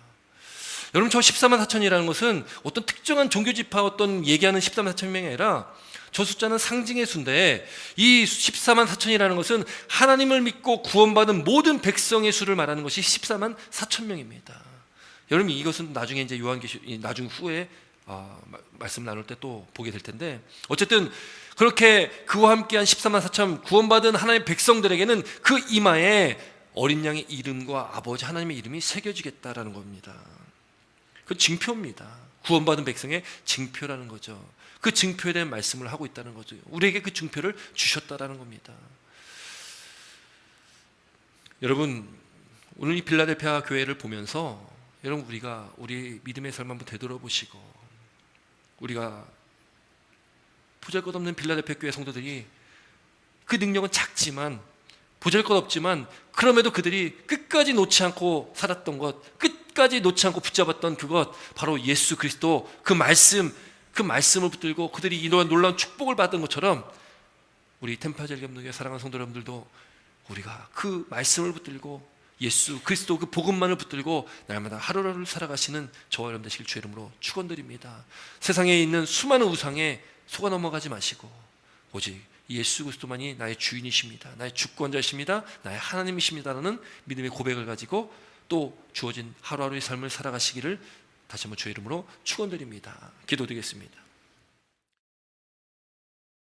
여러분, 저 14만 4천이라는 것은 어떤 특정한 종교 지파 어떤 얘기하는 14만 4천 명이 아니라, 저 숫자는 상징의 수인데, 이 14만 4천이라는 것은 하나님을 믿고 구원받은 모든 백성의 수를 말하는 것이 14만 4천 명입니다. 여러분, 이것은 나중에 이제 나중 후에 말씀 나눌 때 또 보게 될 텐데, 어쨌든 그렇게 그와 함께한 14만 4천 구원받은 하나님의 백성들에게는 그 이마에 어린 양의 이름과 아버지 하나님의 이름이 새겨지겠다라는 겁니다. 그 징표입니다. 구원받은 백성의 징표라는 거죠. 그 징표에 대한 말씀을 하고 있다는 거죠. 우리에게 그 징표를 주셨다라는 겁니다. 여러분, 오늘 이 빌라델피아 교회를 보면서 여러분, 우리가 우리 믿음의 삶 한번 되돌아보시고, 우리가 보잘것없는 빌라델피아 교회 성도들이, 그 능력은 작지만 보잘것없지만 그럼에도 그들이 끝까지 놓지 않고 살았던 것, 끝까지 놓지 않고 붙잡았던 그것, 바로 예수 그리스도 그 말씀을 붙들고 그들이 이러한 놀라운 축복을 받은 것처럼, 우리 템파젤겸교회 사랑하는 성도 여러분들도 우리가 그 말씀을 붙들고 예수 그리스도 그 복음만을 붙들고 날마다 하루하루를 살아가시는 저와 여러분 되시길 주의 이름으로 축원드립니다. 세상에 있는 수많은 우상에 속아 넘어가지 마시고, 오직 예수 그리스도만이 나의 주인이십니다, 나의 주권자이십니다, 나의 하나님이십니다라는 믿음의 고백을 가지고 또 주어진 하루하루의 삶을 살아가시기를 다시 한번 주의 이름으로 축원드립니다. 기도드리겠습니다.